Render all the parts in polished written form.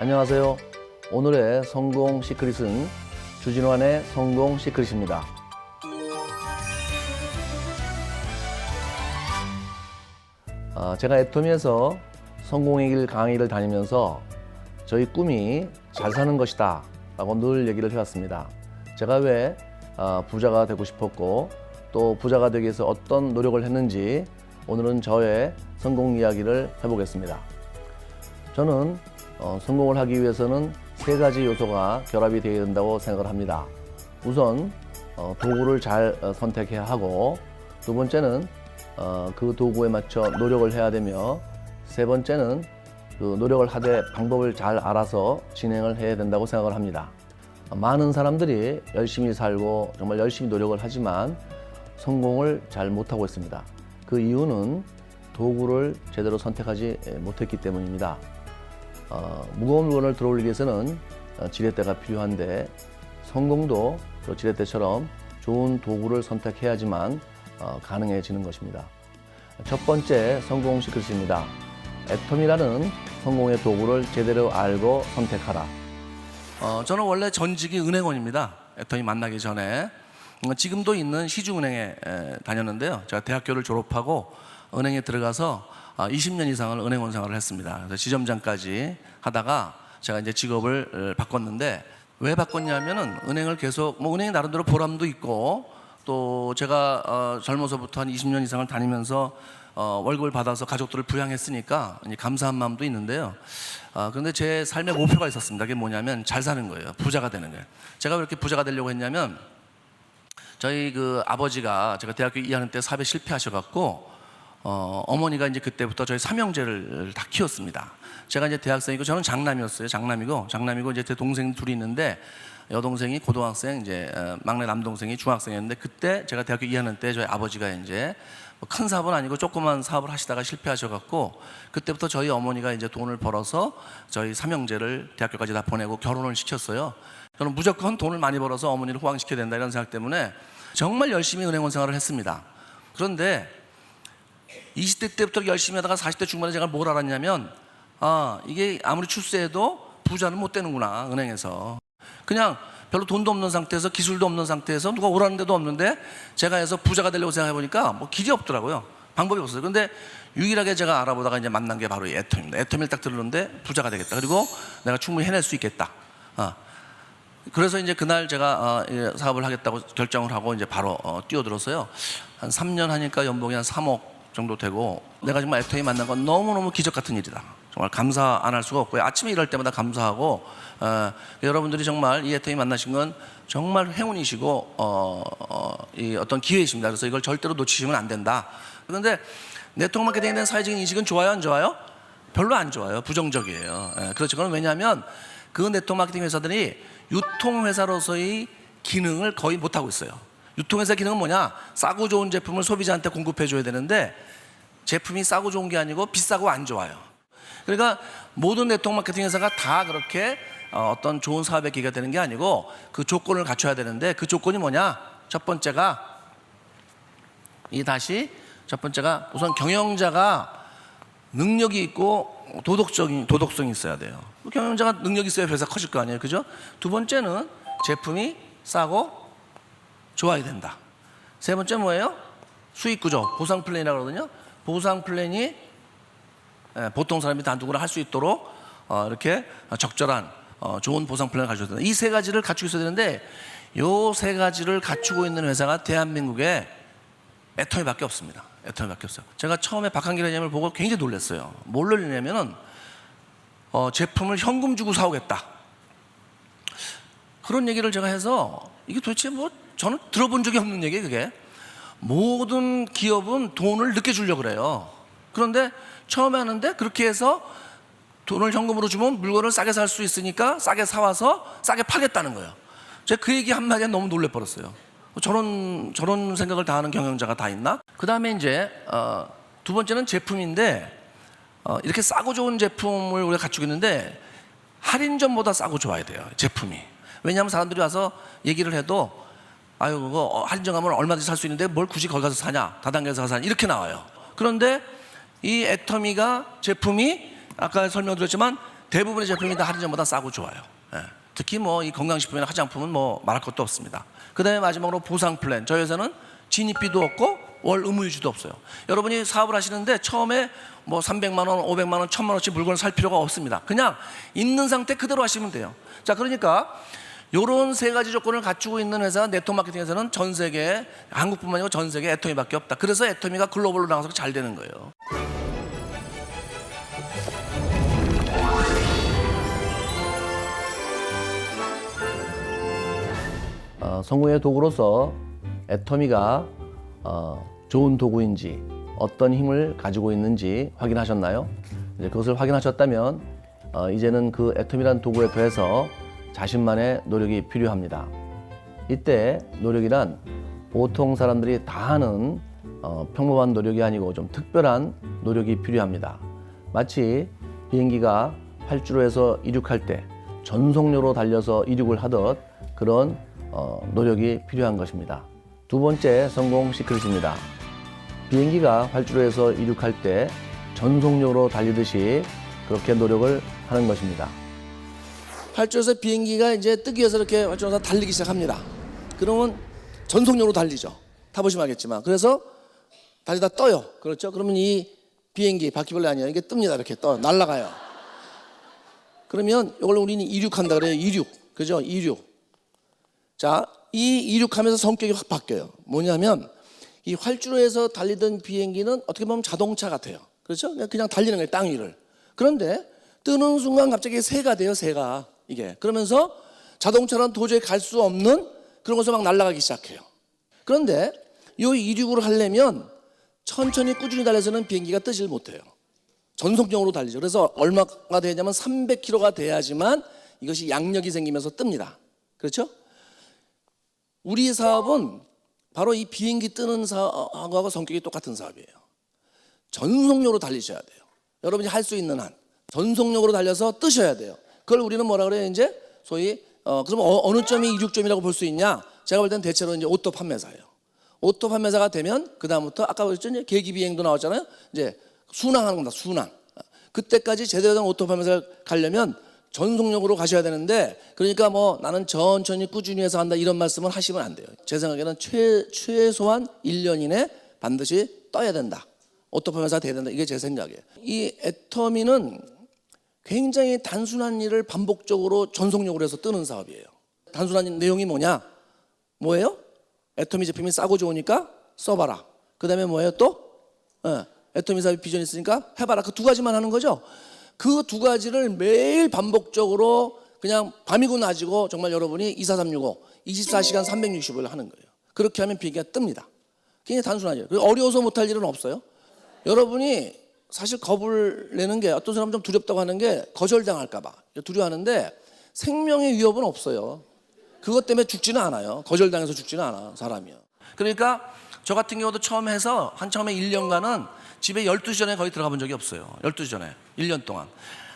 안녕하세요. 오늘의 성공 시크릿은 주진환의 성공 시크릿입니다. 제가 애터미에서 성공의 길 강의를 다니면서 저희 꿈이 잘 사는 것이다 라고 늘 얘기를 해왔습니다. 제가 왜 부자가 되고 싶었고 또 부자가 되기 위해서 어떤 노력을 했는지 오늘은 저의 성공 이야기를 해보겠습니다. 저는 성공을 하기 위해서는 세 가지 요소가 결합이 되어야 된다고 생각을 합니다. 우선 도구를 잘 선택해야 하고, 두 번째는 그 도구에 맞춰 노력을 해야 되며, 세 번째는 그 노력을 하되 방법을 잘 알아서 진행을 해야 된다고 생각을 합니다. 많은 사람들이 열심히 살고 정말 열심히 노력을 하지만 성공을 잘 못하고 있습니다. 그 이유는 도구를 제대로 선택하지 못했기 때문입니다. 무거운 물건을 들어올리기 위해서는 지렛대가 필요한데, 성공도 그 지렛대처럼 좋은 도구를 선택해야지만 가능해지는 것입니다. 첫 번째 성공 시크릿입니다. 애터미라는 성공의 도구를 제대로 알고 선택하라. 저는 원래 전직이 은행원입니다. 애터미 만나기 전에. 지금도 있는 시중은행에 다녔는데요. 제가 대학교를 졸업하고 은행에 들어가서 20년 이상을 은행원 생활을 했습니다. 그래서 지점장까지 하다가 제가 이제 직업을 바꿨는데, 왜 바꿨냐면은 은행을 계속 은행이 나름대로 보람도 있고, 또 제가 젊어서부터 한 20년 이상을 다니면서 월급을 받아서 가족들을 부양했으니까 감사한 마음도 있는데요. 그런데 제 삶의 목표가 있었습니다. 그게 뭐냐면 잘 사는 거예요. 부자가 되는 거예요. 제가 왜 이렇게 부자가 되려고 했냐면, 저희 그 아버지가 제가 대학교 2학년 때 사업에 실패하셔갖고 어머니가 이제 그때부터 저희 삼형제를 다 키웠습니다. 제가 이제 대학생이고, 저는 장남이었어요. 장남이고 이제 제 동생 둘이 있는데, 여동생이 고등학생, 이제 막내 남동생이 중학생이었는데, 그때 제가 대학교 2학년 때 저희 아버지가 이제 큰 사업은 아니고 조그만 사업을 하시다가 실패하셔갖고, 그때부터 저희 어머니가 이제 돈을 벌어서 저희 삼형제를 대학교까지 다 보내고 결혼을 시켰어요. 저는 무조건 돈을 많이 벌어서 어머니를 호강시켜야 된다 이런 생각 때문에 정말 열심히 은행원 생활을 했습니다. 그런데 20대 때부터 열심히 하다가 40대 중반에 제가 뭘 알았냐면, 이게 아무리 출세해도 부자는 못 되는구나. 은행에서 그냥 별로 돈도 없는 상태에서, 기술도 없는 상태에서, 누가 오라는 데도 없는데 제가 해서 부자가 되려고 생각해보니까 뭐 길이 없더라고요. 방법이 없어요. 근데 유일하게 제가 알아보다가 이제 만난 게 바로 이 애터미입니다. 애터미를 딱 들었는데 부자가 되겠다, 그리고 내가 충분히 해낼 수 있겠다. 그래서 이제 그날 제가 사업을 하겠다고 결정을 하고 이제 바로 뛰어들었어요. 한 3년 하니까 연봉이 한 3억 정도 되고, 내가 정말 애터미 만난 건 너무너무 기적 같은 일이다. 정말 감사 안 할 수가 없고요. 아침에 일할 때마다 감사하고, 여러분들이 정말 이 애터미 만나신 건 정말 행운이시고 이 어떤 기회이십니다. 그래서 이걸 절대로 놓치시면 안 된다. 그런데 네트워크 마케팅에 대한 사회적인 인식은 좋아요, 안 좋아요? 별로 안 좋아요. 부정적이에요. 그렇죠. 그건 왜냐하면 그 네트워크 마케팅 회사들이 유통회사로서의 기능을 거의 못하고 있어요. 유통회사 기능은 뭐냐? 싸고 좋은 제품을 소비자한테 공급해줘야 되는데, 제품이 싸고 좋은 게 아니고 비싸고 안 좋아요. 그러니까 모든 네트워크 마케팅 회사가 다 그렇게 어떤 좋은 사업의 기회가 되는 게 아니고, 그 조건을 갖춰야 되는데, 그 조건이 뭐냐? 첫 번째가 우선 경영자가 능력이 있고 도덕성이 있어야 돼요. 경영자가 능력이 있어야 회사 커질 거 아니에요, 그죠? 두 번째는 제품이 싸고 좋아야 된다. 세 번째 뭐예요? 수익 구조, 보상 플랜이라고 그러거든요. 보상 플랜이 보통 사람이 다 누구나 할 수 있도록 이렇게 적절한 좋은 보상 플랜을 가져야 된다. 이 세 가지를 갖추고 있어야 되는데, 이 세 가지를 갖추고 있는 회사가 대한민국에 애터미밖에 없습니다. 애터미밖에 없어요. 제가 처음에 박한길 회장님을 보고 굉장히 놀랐어요. 뭘 놀랐냐면은 제품을 현금 주고 사오겠다, 그런 얘기를 제가 해서, 이게 도대체 뭐 저는 들어본 적이 없는 얘기예요. 그게 모든 기업은 돈을 늦게 주려고 그래요. 그런데 처음에 하는데 그렇게 해서 돈을 현금으로 주면 물건을 싸게 살 수 있으니까 싸게 사와서 싸게 팔겠다는 거예요. 제가 그 얘기 한마디에 너무 놀래버렸어요. 저런 생각을 다 하는 경영자가 다 있나? 그 다음에 이제 두 번째는 제품인데, 이렇게 싸고 좋은 제품을 우리가 갖추고 있는데 할인점보다 싸고 좋아야 돼요, 제품이. 왜냐하면 사람들이 와서 얘기를 해도, 아유 그거 할인점 가면 얼마든지 살 수 있는데 뭘 굳이 거기 가서 사냐, 다단계에서 사냐, 이렇게 나와요. 그런데 이 애터미가 제품이 아까 설명드렸지만 대부분의 제품이 다 할인 전보다 싸고 좋아요. 예. 특히 뭐 이 건강식품이나 화장품은 뭐 말할 것도 없습니다. 그 다음에 마지막으로 보상 플랜. 저희 회사는 진입비도 없고 월 의무유지도 없어요. 여러분이 사업을 하시는데 처음에 뭐 300만 원, 500만 원, 1000만 원씩 물건을 살 필요가 없습니다. 그냥 있는 상태 그대로 하시면 돼요. 자, 그러니까 요런 세 가지 조건을 갖추고 있는 회사 네트워크 마케팅에서는 전 세계, 한국뿐만 아니고 전 세계 애터미밖에 없다. 그래서 애터미가 글로벌로 나가서 잘 되는 거예요. 성공의 도구로서 애터미가 좋은 도구인지 어떤 힘을 가지고 있는지 확인하셨나요? 이제 그것을 확인하셨다면 이제는 그 애터미란 도구에 더해서 자신만의 노력이 필요합니다. 이때 노력이란 보통 사람들이 다 하는 평범한 노력이 아니고 좀 특별한 노력이 필요합니다. 마치 비행기가 활주로에서 이륙할 때 전속력으로 달려서 이륙을 하듯 그런 노력이 필요한 것입니다. 두 번째 성공 시크릿입니다. 비행기가 활주로에서 이륙할 때 전속력으로 달리듯이 그렇게 노력을 하는 것입니다. 활주로에서 비행기가 이제 뜨기 위해서 이렇게 활주로에서 달리기 시작합니다. 그러면 전속력으로 달리죠. 타보시면 알겠지만. 그래서 달리다 떠요. 그렇죠? 그러면 이 비행기, 바퀴벌레 아니에요. 이게 뜹니다. 이렇게 날아가요. 그러면 이걸 우리는 이륙한다 그래요. 이륙. 그죠? 이륙. 자, 이 이륙하면서 성격이 확 바뀌어요. 뭐냐면 이 활주로에서 달리던 비행기는 어떻게 보면 자동차 같아요. 그렇죠? 그냥 달리는 거예요. 땅 위를. 그런데 뜨는 순간 갑자기 새가 돼요. 새가. 이게. 그러면서 자동차는 도저히 갈 수 없는 그런 곳에서 막 날아가기 시작해요. 그런데 이 이륙을 하려면 천천히 꾸준히 달려서는 비행기가 뜨질 못해요. 전속력으로 달리죠. 그래서 얼마가 되냐면 300km가 돼야지만 이것이 양력이 생기면서 뜹니다. 그렇죠? 우리 사업은 바로 이 비행기 뜨는 사업하고 성격이 똑같은 사업이에요. 전속력으로 달리셔야 돼요. 여러분이 할 수 있는 한 전속력으로 달려서 뜨셔야 돼요. 그걸 우리는 뭐라 그래요? 이제 소위 그럼 어느 점이 이륙점이라고 볼 수 있냐? 제가 볼 때는 대체로 이제 오토 판매사예요. 오토 판매사가 되면 그 다음부터 아까 그랬죠? 이제 계기 비행도 나왔잖아요. 이제 순항하는 겁니다. 순항. 그때까지 제대로 된 오토 판매사를 가려면 전속력으로 가셔야 되는데, 그러니까 뭐 나는 천천히 꾸준히 해서 한다 이런 말씀을 하시면 안 돼요. 제 생각에는 최소한 1년 이내 반드시 떠야 된다. 오토판매사가 돼야 된다. 이게 제 생각이에요. 이 애터미는 굉장히 단순한 일을 반복적으로 전속력으로 해서 뜨는 사업이에요. 단순한 내용이 뭐예요? 애터미 제품이 싸고 좋으니까 써봐라. 그 다음에 뭐예요 또? 애터미 사업이 비전이 있으니까 해봐라. 그 두 가지만 하는 거죠. 그 두 가지를 매일 반복적으로 그냥 밤이고 낮이고 정말 여러분이 24365, 24시간 365일 하는 거예요. 그렇게 하면 비행기가 뜹니다. 굉장히 단순하죠. 어려워서 못할 일은 없어요. 여러분이 사실 겁을 내는 게, 어떤 사람은 좀 두렵다고 하는 게 거절당할까 봐 두려워하는데 생명의 위협은 없어요. 그것 때문에 죽지는 않아요. 거절당해서 죽지는 않아 사람이요. 그러니까 저 같은 경우도 처음 해서 처음에 1년간은 집에 12시 전에 거의 들어가 본 적이 없어요. 12시 전에 1년 동안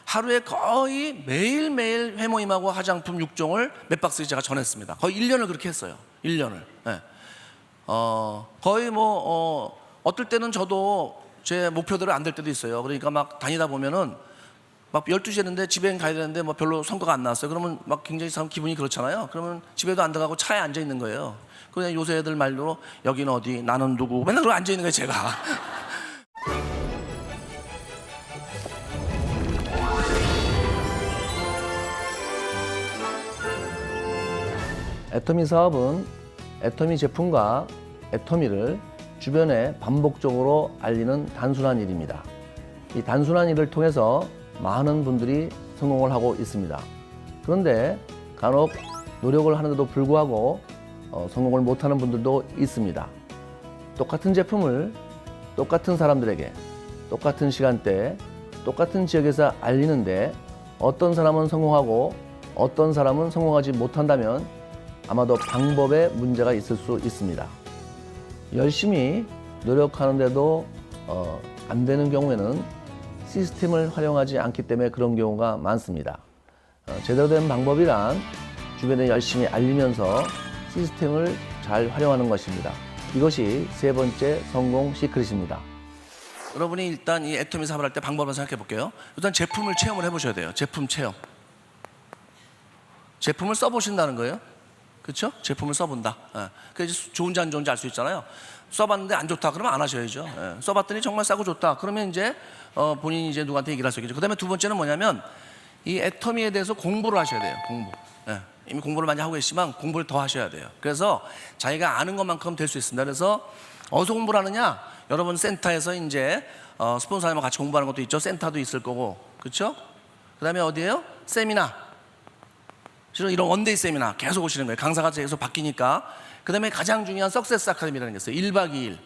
하루에 거의 매일매일 회모임하고 화장품 6종을 몇 박스씩 제가 전했습니다. 거의 1년을 그렇게 했어요. 1년을. 네. 거의 어떨 때는 저도 제 목표대로 안 될 때도 있어요. 그러니까 막 다니다 보면은 막 12시 했는데 집에 가야 되는데 뭐 별로 성과가 안 나왔어요. 그러면 막 굉장히 사람 기분이 그렇잖아요. 그러면 집에도 안 들어가고 차에 앉아 있는 거예요. 그냥 요새 애들 말로 여기는 어디, 나는 누구, 맨날 그러고 앉아 있는 거예요, 제가. 애터미 사업은 애터미 제품과 애터미를 주변에 반복적으로 알리는 단순한 일입니다. 이 단순한 일을 통해서 많은 분들이 성공을 하고 있습니다. 그런데 간혹 노력을 하는데도 불구하고 성공을 못하는 분들도 있습니다. 똑같은 제품을 똑같은 사람들에게 똑같은 시간대에 똑같은 지역에서 알리는데 어떤 사람은 성공하고 어떤 사람은 성공하지 못한다면 아마도 방법에 문제가 있을 수 있습니다. 열심히 노력하는데도 안 되는 경우에는 시스템을 활용하지 않기 때문에 그런 경우가 많습니다. 제대로 된 방법이란 주변에 열심히 알리면서 시스템을 잘 활용하는 것입니다. 이것이 세 번째 성공 시크릿입니다. 여러분이 일단 이 애터미 사업을 할 때 방법을 생각해 볼게요. 일단 제품을 체험을 해보셔야 돼요. 제품 체험. 제품을 써보신다는 거예요. 그렇죠? 제품을 써본다. 예. 그래서 좋은지 안 좋은지 알 수 있잖아요. 써봤는데 안 좋다 그러면 안 하셔야죠. 예. 써봤더니 정말 싸고 좋다 그러면 이제 본인이 이제 누구한테 얘기를 할 수 있겠죠. 그다음에 두 번째는 뭐냐면 이 애터미에 대해서 공부를 하셔야 돼요. 공부. 예. 이미 공부를 많이 하고 계시지만 공부를 더 하셔야 돼요. 그래서 자기가 아는 것만큼 될 수 있습니다. 그래서 어디서 공부를 하느냐? 여러분 센터에서 이제 스폰서님과 같이 공부하는 것도 있죠. 센터도 있을 거고, 그렇죠? 그다음에 어디예요? 세미나. 실은 이런 원데이 세미나 계속 오시는 거예요. 강사가 계속 바뀌니까. 그다음에 가장 중요한 석세스 아카데미라는 게 있어요. 1박 2일.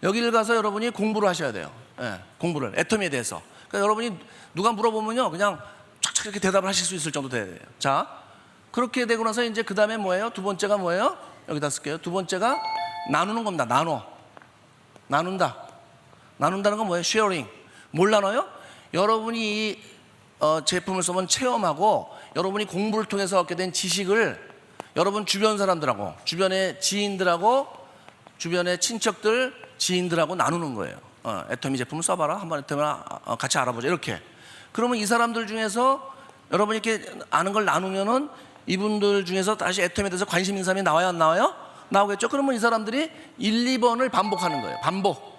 여기를 가서 여러분이 공부를 하셔야 돼요. 예, 공부를 애터미에 대해서. 그러니까 여러분이 누가 물어보면요, 그냥 촥촥 이렇게 대답을 하실 수 있을 정도 돼야 돼요. 자, 그렇게 되고 나서 이제 그다음에 뭐예요? 두 번째가 뭐예요? 여기다 쓸게요. 두 번째가 나누는 겁니다. 나눈다. 나눈다는 건 뭐예요? 쉐어링. 뭘 나눠요? 여러분이 이 제품을 쓰면 체험하고 여러분이 공부를 통해서 얻게 된 지식을 여러분 주변 사람들하고 주변의 지인들하고 주변의 친척들 지인들하고 나누는 거예요. 애터미 제품을 써봐라. 한번 애터미 같이 알아보자. 이렇게. 그러면 이 사람들 중에서 여러분이 이렇게 아는 걸 나누면은 이분들 중에서 다시 애터미에 대해서 관심 있는 사람이 나와요? 안 나와요? 나오겠죠. 그러면 이 사람들이 1, 2번을 반복하는 거예요. 반복.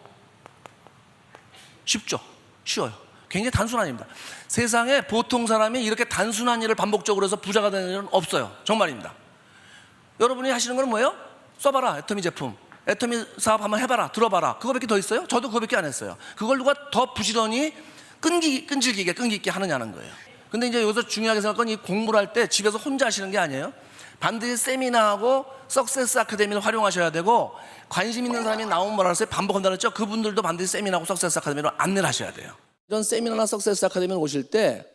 쉽죠? 쉬워요. 굉장히 단순한 일입니다. 세상에 보통 사람이 이렇게 단순한 일을 반복적으로 해서 부자가 되는 일은 없어요. 정말입니다. 여러분이 하시는 건 뭐예요? 써봐라. 애터미 제품. 애터미 사업 한번 해봐라. 들어봐라. 그거밖에 더 있어요? 저도 그거밖에 안 했어요. 그걸 누가 더 부지런히 끈질기게 하느냐는 거예요. 근데 이제 여기서 중요하게 생각한 건 이 공부를 할 때 집에서 혼자 하시는 게 아니에요. 반드시 세미나하고 석세스 아카데미를 활용하셔야 되고, 관심 있는 사람이 나오면 뭐라 그랬어요? 반복한다고 했죠? 그분들도 반드시 세미나하고 석세스 아카데미로 안내를 하셔야 돼요. 이런 세미나나 석세스 아카데미를 오실 때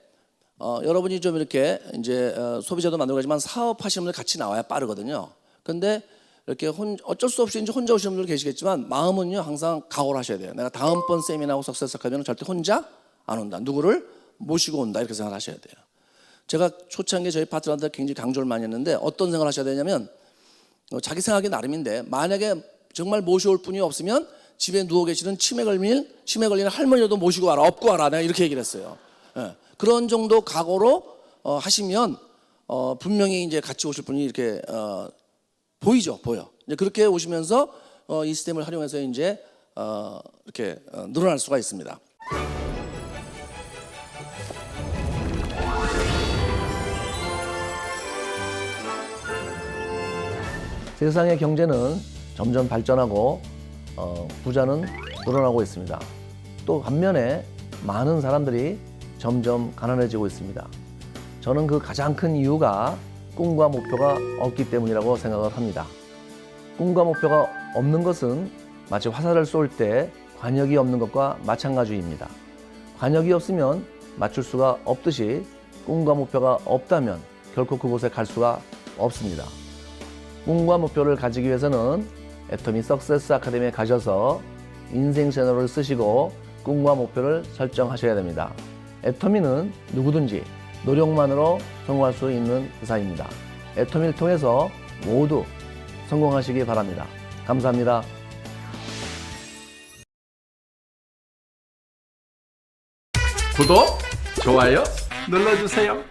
여러분이 좀 이렇게 이제 소비자도 만들고 하지만 사업하시는 분들 같이 나와야 빠르거든요. 근데 이렇게 어쩔 수 없이 이제 혼자 오시는 분들 계시겠지만 마음은요 항상 각오를 하셔야 돼요. 내가 다음번 세미나하고 석세스 아카데미는 절대 혼자 안 온다. 누구를 모시고 온다. 이렇게 생각을 하셔야 돼요. 제가 초창기에 저희 파트너한테 굉장히 강조를 많이 했는데 어떤 생각을 하셔야 되냐면 자기 생각이 나름인데 만약에 정말 모셔올 분이 없으면 집에 누워 계시는 치매 걸리는 할머니라도 모시고 와라. 업고 와라. 내가 이렇게 얘기를 했어요. 예. 그런 정도 각오로 하시면 분명히 이제 같이 오실 분이 이렇게 보여. 이제 그렇게 오시면서 이 시스템을 활용해서 이제 이렇게 늘어날 수가 있습니다. 세상의 경제는 점점 발전하고 부자는 늘어나고 있습니다. 또 반면에 많은 사람들이 점점 가난해지고 있습니다. 저는 그 가장 큰 이유가 꿈과 목표가 없기 때문이라고 생각을 합니다. 꿈과 목표가 없는 것은 마치 화살을 쏠 때 관역이 없는 것과 마찬가지입니다. 관역이 없으면 맞출 수가 없듯이 꿈과 목표가 없다면 결코 그곳에 갈 수가 없습니다. 꿈과 목표를 가지기 위해서는 애터미 석세스 아카데미에 가셔서 인생 채널을 쓰시고 꿈과 목표를 설정하셔야 됩니다. 애터미는 누구든지 노력만으로 성공할 수 있는 회사입니다. 애터미를 통해서 모두 성공하시기 바랍니다. 감사합니다. 구독, 좋아요 눌러주세요.